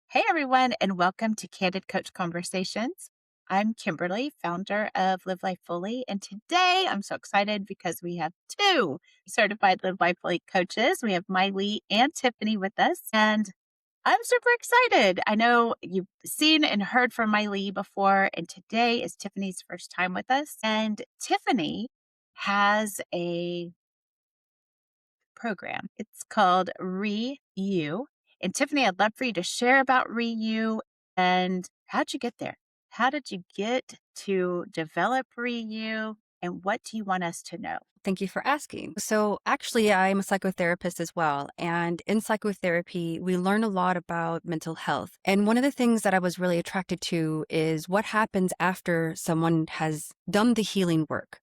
Hey everyone, and welcome to Candid Coach Conversations. I'm Kimberly, founder of Live Life Fully, and today I'm so excited because we have two certified Live Life Fully coaches. We have Mai Lee and Tiffanie with us, and I'm super excited. I know you've seen and heard from Mai Lee before, and today is Tiffany's first time with us. And Tiffany has a program. It's called Re-You. And Tiffany, I'd love for you to share about Re-You and how'd you get there? How did you get to develop Re-You and what do you want us to know? Thank you for asking. So, actually, I'm a psychotherapist as well. And in psychotherapy, we learn a lot about mental health. And one of the things that I was really attracted to is what happens after someone has done the healing work,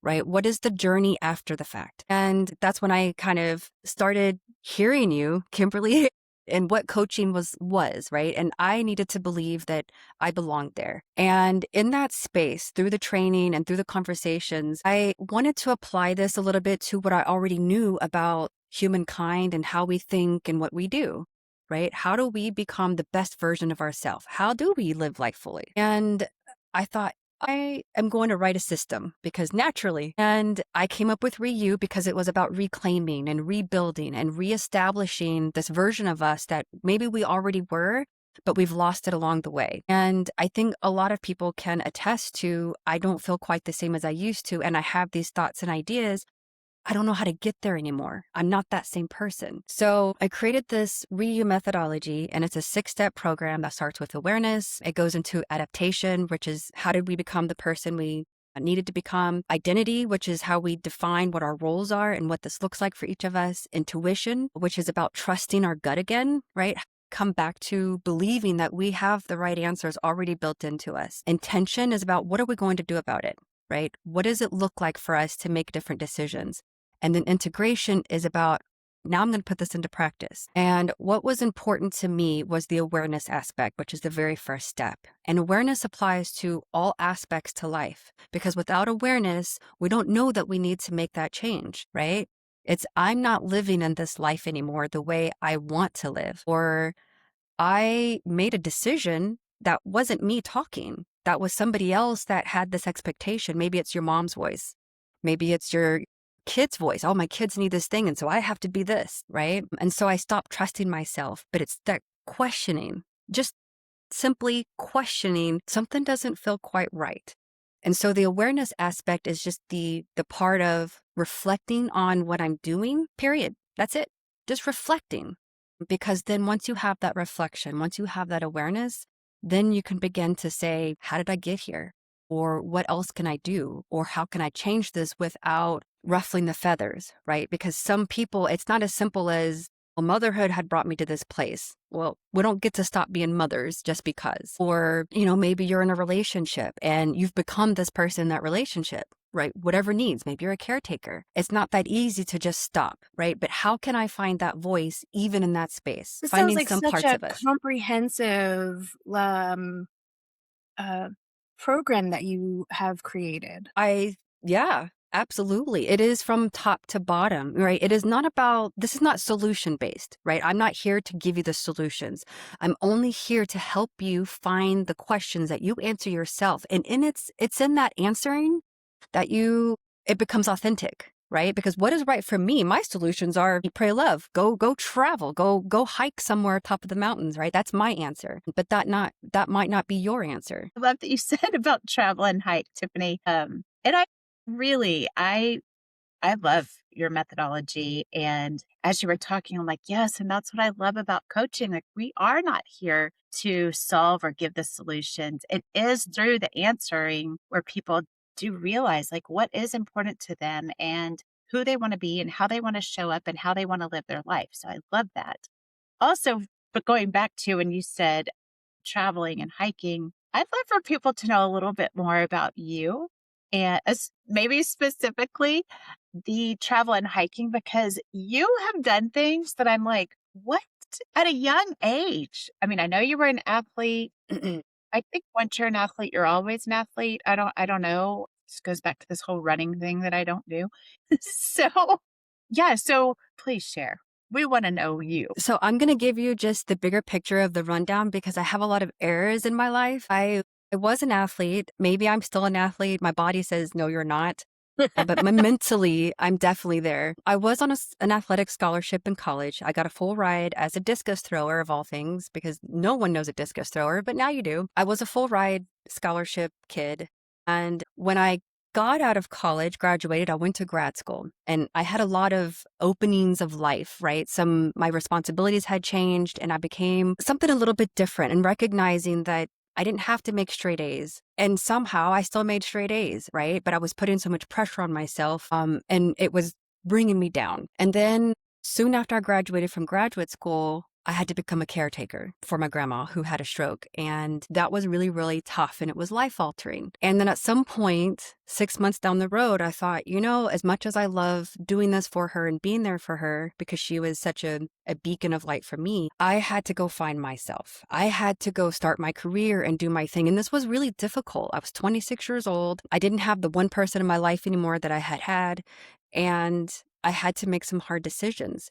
right? What is the journey after the fact? And that's when I kind of started hearing you, Kimberly, and what coaching was, right? And I needed to believe that I belonged there. And in that space, through the training and through the conversations, I wanted to apply this a little bit to what I already knew about humankind and how we think and what we do, right? How do we become the best version of ourselves? How do we live life fully? And I thought, I am going to write a system because naturally, and I came up with Ryu because it was about reclaiming and rebuilding and reestablishing this version of us that maybe we already were, but we've lost it along the way. And I think a lot of people can attest to, I don't feel quite the same as I used to. And I have these thoughts and ideas. I don't know how to get there anymore. I'm not that same person. So I created this Ryu methodology, and it's a 6-step program that starts with awareness. It goes into adaptation, which is how did we become the person we needed to become, identity, which is how we define what our roles are and what this looks like for each of us, intuition, which is about trusting our gut again, right? Come back to believing that we have the right answers already built into us. Intention is about what are we going to do about it, right? What does it look like for us to make different decisions? And then integration is about, now I'm going to put this into practice. And what was important to me was the awareness aspect, which is the very first step. And awareness applies to all aspects to life, because without awareness, we don't know that we need to make that change, right? It's, I'm not living in this life anymore the way I want to live, or I made a decision that wasn't me talking. That was somebody else that had this expectation. Maybe it's your mom's voice. Maybe it's your kid's voice. Oh, my kids need this thing. And so I have to be this, right? And so I stopped trusting myself. But it's that questioning, just simply questioning something doesn't feel quite right. And so the awareness aspect is just the part of reflecting on what I'm doing, period. That's it. Just reflecting. Because then once you have that reflection, once you have that awareness, then you can begin to say, how did I get here? Or what else can I do? Or how can I change this without ruffling the feathers, right? Because some people, it's not as simple as, well, motherhood had brought me to this place. Well, we don't get to stop being mothers just because. Or, maybe you're in a relationship and you've become this person in that relationship, right? Whatever needs, maybe you're a caretaker. It's not that easy to just stop, right? But how can I find that voice even in that space? This sounds Finding like some such parts a of us. comprehensive, uh, program that you have created. Yeah, absolutely. It is from top to bottom, right? It is not about, this is not solution based, right? I'm not here to give you the solutions. I'm only here to help you find the questions that you answer yourself. And it's in that answering that it becomes authentic, right? Because what is right for me, my solutions are eat, pray, love, go travel, go hike somewhere top of the mountains, right? That's my answer. But that might not be your answer. I love that you said about travel and hike, Tiffany. And I love your methodology. And as you were talking, I'm like, yes, and that's what I love about coaching. Like, we are not here to solve or give the solutions. It is through the answering where people do realize like what is important to them and who they want to be and how they want to show up and how they want to live their life. So I love that. Also, but going back to when you said traveling and hiking, I'd love for people to know a little bit more about you and maybe specifically the travel and hiking because you have done things that I'm like, what? At a young age. I mean, I know you were an athlete. I think once you're an athlete, you're always an athlete. I don't know. This goes back to this whole running thing that I don't do. So, yeah, so please share. We wanna know you. So I'm going to give you just the bigger picture of the rundown because I have a lot of errors in my life. I was an athlete. Maybe I'm still an athlete. My body says, no, you're not. But mentally, I'm definitely there. I was on an athletic scholarship in college. I got a full ride as a discus thrower of all things because no one knows a discus thrower, but now you do. I was a full ride scholarship kid. And when I got out of college, graduated, I went to grad school and I had a lot of openings of life, right? My responsibilities had changed and I became something a little bit different and recognizing that I didn't have to make straight A's. And somehow I still made straight A's, right? But I was putting so much pressure on myself and it was bringing me down. And then soon after I graduated from graduate school, I had to become a caretaker for my grandma who had a stroke. And that was really, really tough and it was life altering. And then at some point, 6 months down the road, I thought, as much as I love doing this for her and being there for her because she was such a beacon of light for me, I had to go find myself. I had to go start my career and do my thing. And this was really difficult. I was 26 years old. I didn't have the one person in my life anymore that I had had. And I had to make some hard decisions.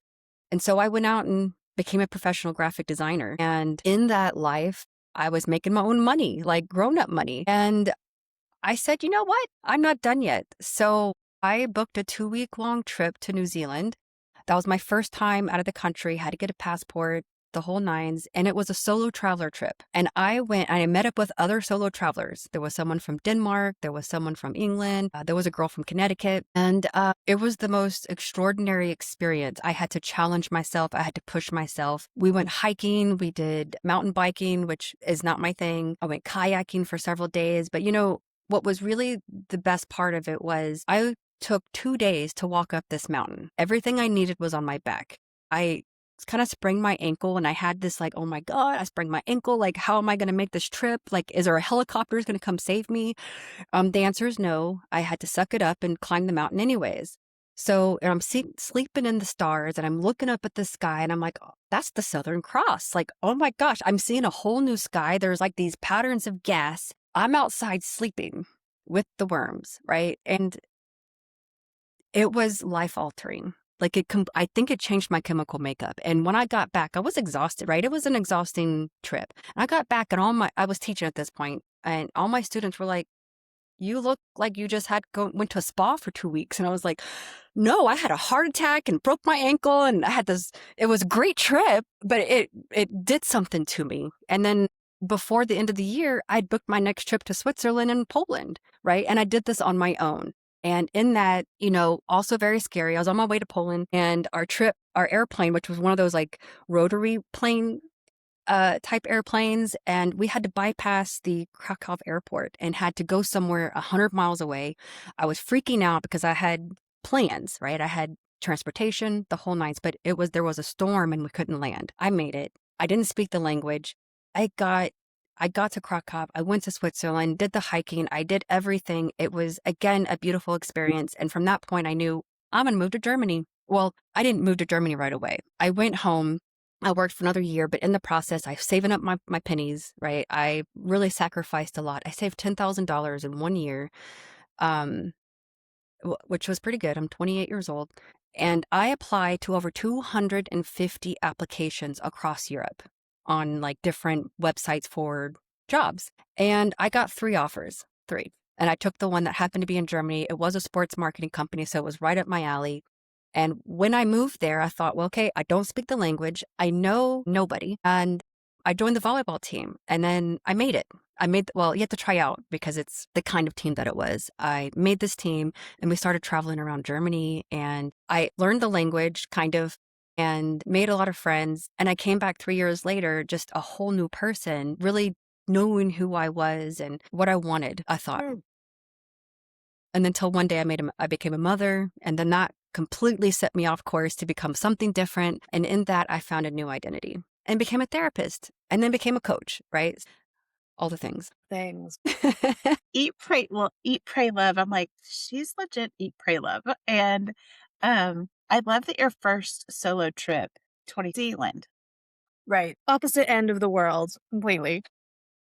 And so I went out and became a professional graphic designer. And in that life, I was making my own money, like grown-up money. And I said, you know what? I'm not done yet. So I booked a 2-week-long trip to New Zealand. That was my first time out of the country, had to get a passport, the whole nines. And it was a solo traveler trip. And I went and I met up with other solo travelers. There was someone from Denmark. There was someone from England. There was a girl from Connecticut. And it was the most extraordinary experience. I had to challenge myself. I had to push myself. We went hiking. We did mountain biking, which is not my thing. I went kayaking for several days. But what was really the best part of it was I took 2 days to walk up this mountain. Everything I needed was on my back. I kind of sprained my ankle and I had this like, oh my God, I sprained my ankle. Like, how am I going to make this trip? Like, is there a helicopter going to come save me? The answer is no. I had to suck it up and climb the mountain anyways. So I'm sleeping in the stars and I'm looking up at the sky and I'm like, oh, that's the Southern Cross. Like, oh my gosh, I'm seeing a whole new sky. There's like these patterns of gas. I'm outside sleeping with the worms, right? And it was life altering. Like I think it changed my chemical makeup. And when I got back, I was exhausted, right? It was an exhausting trip. And I got back and I was teaching at this point and all my students were like, you look like you just went to a spa for 2 weeks. And I was like, no, I had a heart attack and broke my ankle. And I had it was a great trip, but it did something to me. And then before the end of the year, I'd booked my next trip to Switzerland and Poland, right? And I did this on my own. And in that, also very scary. I was on my way to Poland and our airplane, which was one of those like rotary plane type airplanes, and we had to bypass the Krakow airport and had to go somewhere 100 miles away. I was freaking out because I had plans, right? I had transportation, the whole nines, but there was a storm and we couldn't land. I made it. I didn't speak the language. I got to Krakow. I went to Switzerland, did the hiking. I did everything. It was, again, a beautiful experience. And from that point, I knew I'm going to move to Germany. Well, I didn't move to Germany right away. I went home. I worked for another year, but in the process, I was saving up my pennies, right? I really sacrificed a lot. I saved $10,000 in 1 year, which was pretty good. I'm 28 years old. And I applied to over 250 applications across Europe on like different websites for jobs. And I got 3 offers, 3. And I took the one that happened to be in Germany. It was a sports marketing company, so it was right up my alley. And when I moved there, I thought, well, okay, I don't speak the language. I know nobody. And I joined the volleyball team and then I made it. You have to try out because it's the kind of team that it was. I made this team and we started traveling around Germany and I learned the language kind of and made a lot of friends. And I came back 3 years later, just a whole new person, really knowing who I was and what I wanted, I thought. And until one day I became a mother, and then that completely set me off course to become something different. And in that, I found a new identity and became a therapist and then became a coach, right? All the things. Eat, pray, love. I'm like, she's legit eat, pray, love. And I love that your first solo trip, New Zealand. Right. Opposite end of the world, completely.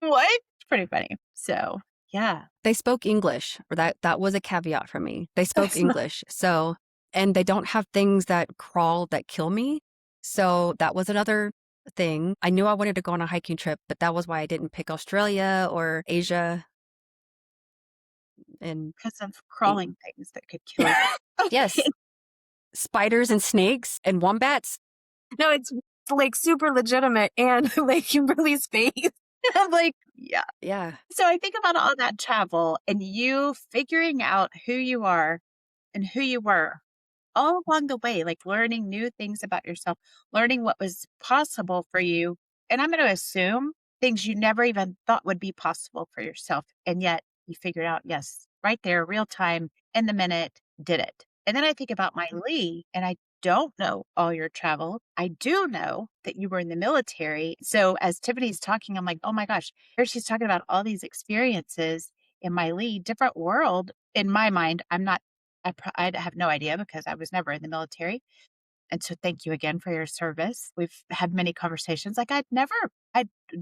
What? It's pretty funny. So, yeah. They spoke English, or that was a caveat for me. They spoke English. So, and they don't have things that crawl that kill me. So that was another thing. I knew I wanted to go on a hiking trip, but that was why I didn't pick Australia or Asia. And Because of crawling things that could kill you. yes, Okay. spiders and snakes and wombats. No, it's like super legitimate and like Kimberly's face. I'm like, Yeah. Yeah. So I think about all that travel and you figuring out who you are and who you were all along the way, like learning new things about yourself, learning what was possible for you. And I'm going to assume things you never even thought would be possible for yourself. And yet you figured out, yes, right there, real time, in the minute, did it. And then I think about my Lee, and I don't know all your travel. I do know that you were in the military. So as Tiffany's talking, I'm like, oh my gosh, here she's talking about all these experiences in my Lee, different world. In my mind, I'm not I have no idea because I was never in the military, and so thank you again for your service. We've had many conversations, like, I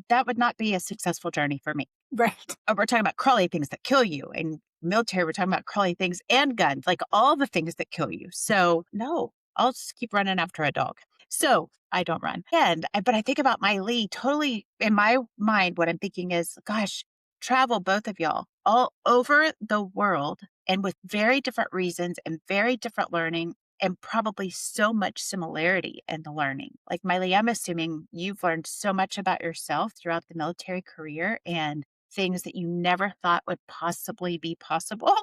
that would not be a successful journey for me. right. We're talking about crawly things that kill you, and military, we're talking about crawly things and guns, like, all the things that kill you. So, no, I'll just keep running after a dog. So, I don't run. But I think about my Lee totally in my mind, what I'm thinking is, gosh, travel, both of y'all, all over the world and with very different reasons and very different learning and probably so much similarity in the learning. Like Miley, I'm assuming you've learned so much about yourself throughout the military career and things that you never thought would possibly be possible,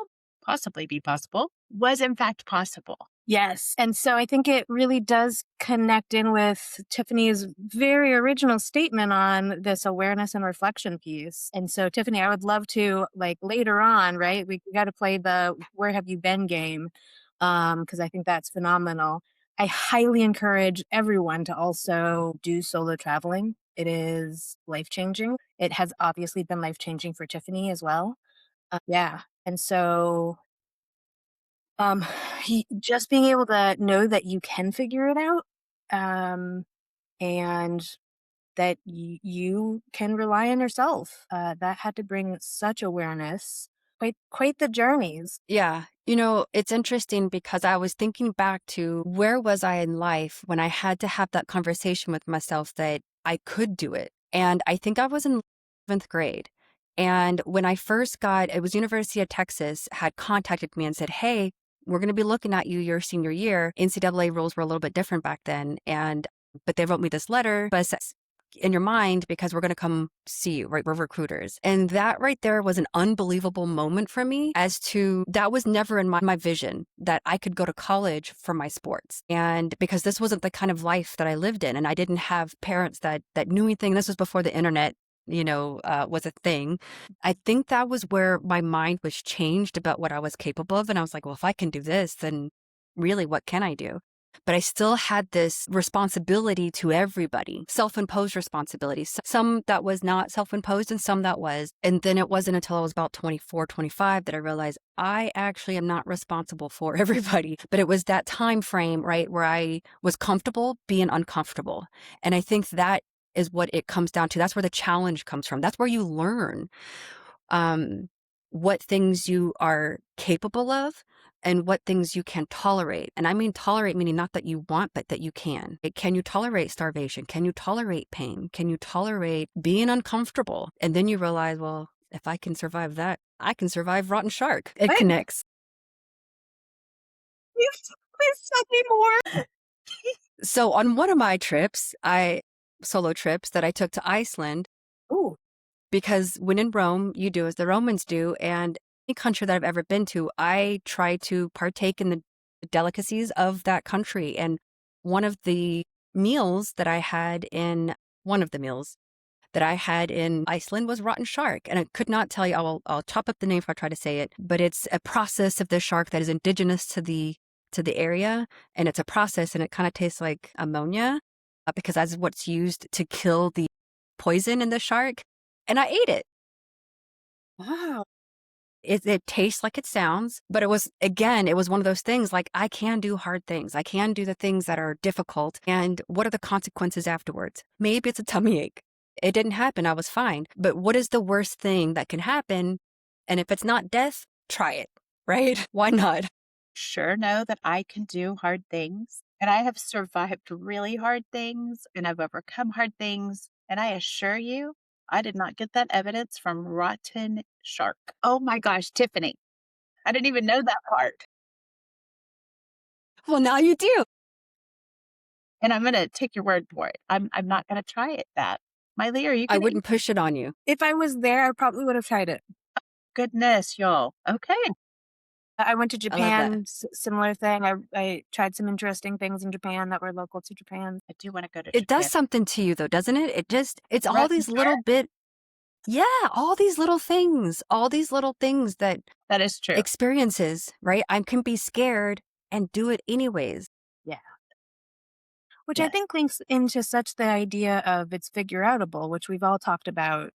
was in fact possible. Yes. And so I think it really does connect in with Tiffany's very original statement on this awareness and reflection piece. And so, Tiffany, I would love to, like, later on, right? We got to play the where have you been game, because I think that's phenomenal. I highly encourage everyone to also do solo traveling. It is life changing. It has obviously been life changing for Tiffany as well. Yeah. And so um, just being able to know that you can figure it out, um, and that you can rely on yourself. That had to bring such awareness. Quite the journeys. Yeah. It's interesting because I was thinking back to where was I in life when I had to have that conversation with myself that I could do it. And I think I was in 11th grade. And when I first it was University of Texas had contacted me and said, hey, we're going to be looking at you your senior year. NCAA rules were a little bit different back then. But they wrote me this letter, but it says, in your mind, because we're going to come see you, right? We're recruiters. And that right there was an unbelievable moment for me as to that was never in my vision that I could go to college for my sports. And because this wasn't the kind of life that I lived in, and I didn't have parents that knew anything. This was before the internet was a thing. I think that was where my mind was changed about what I was capable of. And I was like, well, if I can do this, then really, what can I do? But I still had this responsibility to everybody, self-imposed responsibility. Some that was not self-imposed and some that was. And then it wasn't until I was about 24, 25 that I realized I actually am not responsible for everybody. But it was that time frame, right, where I was comfortable being uncomfortable. And I think that is what it comes down to. That's where the challenge comes from. That's where you learn what things you are capable of and what things you can tolerate. And I mean tolerate meaning not that you want, but that you can. Can you tolerate starvation? Can you tolerate pain? Can you tolerate being uncomfortable? And then you realize, well, if I can survive that, I can survive rotten shark. It But connects. please tell me more. So on one of my solo trips that I took to Iceland, Ooh, because when in Rome, you do as the Romans do. And any country that I've ever been to, I try to partake in the delicacies of that country. And one of the meals that I had in Iceland was rotten shark. And I could not tell you, I'll chop up the name if I try to say it, but it's a process of the shark that is indigenous to the area. And it's a process and it kind of tastes like ammonia because that's what's used to kill the poison in the shark. And I ate it. wow. It tastes like it sounds, but it was one of those things like I can do hard things. I can do the things that are difficult. And what are the consequences afterwards? Maybe it's a tummy ache. It didn't happen. I was fine. But what is the worst thing that can happen? And if it's not death, try it, right? Why not? Sure know that I can do hard things. And I have survived really hard things and I've overcome hard things. And I assure you, I did not get that evidence from rotten shark. Oh my gosh, Tiffany. I didn't even know that part. Well, now you do. And I'm gonna take your word for it. I'm not gonna try it that. Mai Lee, are you I gonna eat? wouldn't push it on you. If I was there, I probably would have tried it. Goodness, y'all. Okay. I went to I love that. Japan, similar thing. I tried some interesting things in Japan that were local to Japan. I do want to go to It does Japan. something to you though, doesn't it? It's all Rotten these little shark? bit yeah, all these little things that That is true. experiences, right? I can be scared and do it anyways. Yeah. Which I Yes. think links into such the idea of it's figure outable, which we've all talked about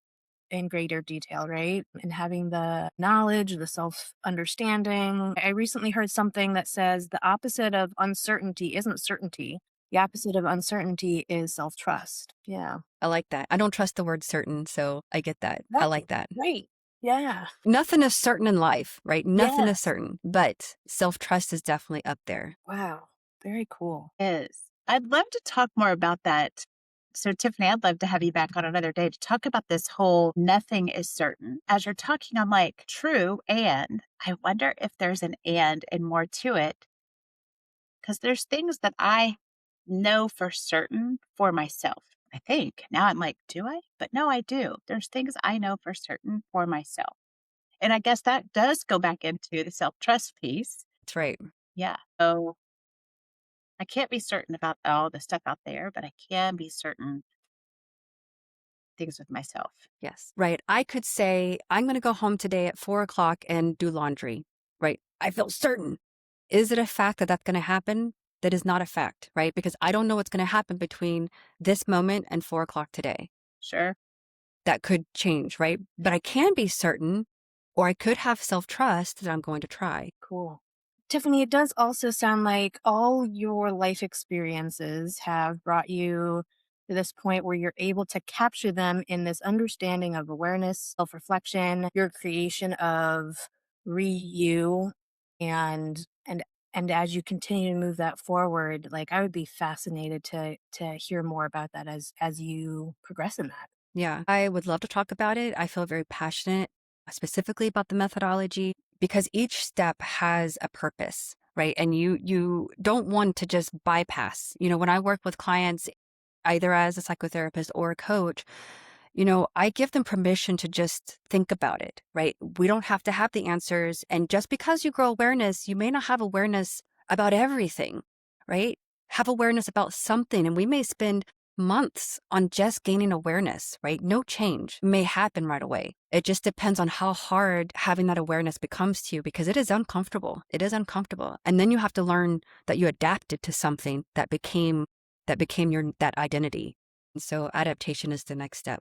in greater detail, right? And having the knowledge, the self understanding. I recently heard something that says the opposite of uncertainty isn't certainty. The opposite of uncertainty is self trust. Yeah. I like that. I don't trust the word certain, so I get that. I Right. like that. Right. Yeah. Nothing is certain in life, right? Nothing is Yes. certain, but self-trust is definitely up there. Wow. Very cool. Is. I'd love to talk more about that. So, Tiffany, I'd love to have you back on another day to talk about this whole nothing is certain. As you're talking, I'm like, true. And I wonder if there's an and more to it. Because there's things that I know for certain for myself. I think. Now I'm like, do I? But no, I do. There's things I know for certain for myself. And I guess that does go back into the self trust piece. That's right. Yeah. So I can't be certain about all the stuff out there, but I can be certain things with myself. Yes. Right. I could say, I'm going to go home today at 4 o'clock and do laundry. Right. I feel certain. Is it a fact that that's going to happen? That is not a fact, right? Because I don't know what's going to happen between this moment and 4 o'clock today. Sure. That could change, right? But I can be certain, or I could have self trust that I'm going to try. Cool. Tiffany, it does also sound like all your life experiences have brought you to this point where you're able to capture them in this understanding of awareness, self reflection, your creation of you, and and and as you continue to move that forward, like I would be fascinated to hear more about that as you progress in that. Yeah, I would love to talk about it. I feel very passionate, specifically about the methodology, because each step has a purpose, right? And you don't want to just bypass. When I work with clients, either as a psychotherapist or a coach, I give them permission to just think about it, right? We don't have to have the answers. And just because you grow awareness, you may not have awareness about everything, right? Have awareness about something. And we may spend months on just gaining awareness, right? No change may happen right away. It just depends on how hard having that awareness becomes to you because it is uncomfortable. It is uncomfortable. And then you have to learn that you adapted to something that became your that identity. And so adaptation is the next step.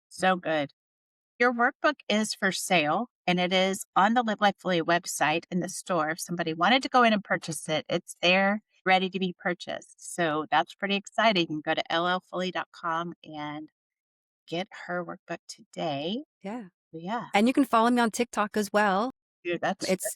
So good. Your workbook is for sale and it is on the Live Life Fully website in the store. If somebody wanted to go in and purchase it, it's there ready to be purchased. So that's pretty exciting. You can go to llfully.com and get her workbook today. Yeah. Yeah, And you can follow me on TikTok as well. dude, that's It's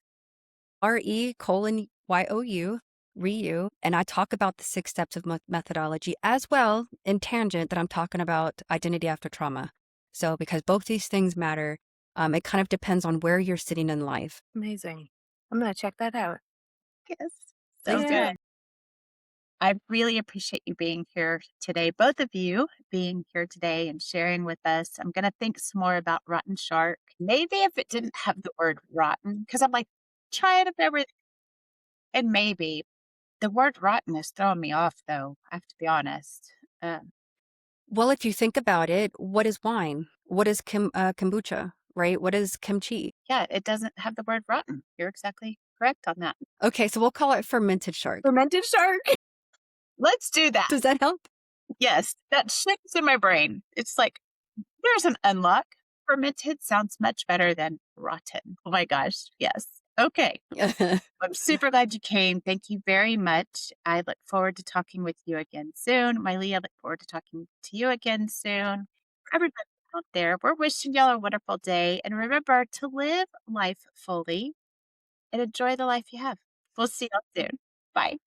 RE:YOU, Ryu. And I talk about the 6 steps of methodology as well in tangent that I'm talking about identity after trauma. So because both these things matter, it kind of depends on where you're sitting in life. Amazing. I'm gonna check that out. yes. So Please Yeah. good. do. I really appreciate you being here today, both of you being here today and sharing with us. I'm going to think some more about rotten shark. Maybe if it didn't have the word rotten, because I'm like, try it if ever. And maybe the word rotten is throwing me off, though. I have to be honest. Um, Well, if you think about it, what is wine? What is kombucha, right? What is kimchi? yeah, it doesn't have the word rotten. You're exactly correct on that. Okay, so we'll call it fermented shark. Fermented shark. Let's do that. Does that help? Yes, that shifts in my brain. It's like, there's an unlock. Fermented sounds much better than rotten. Oh my gosh. Yes. Okay. I'm super glad you came. Thank you very much. I look forward to talking with you again soon. Mai Lee, I look forward to talking to you again soon. Everybody out there, we're wishing y'all a wonderful day. And remember to live life fully and enjoy the life you have. We'll see y'all soon. Bye.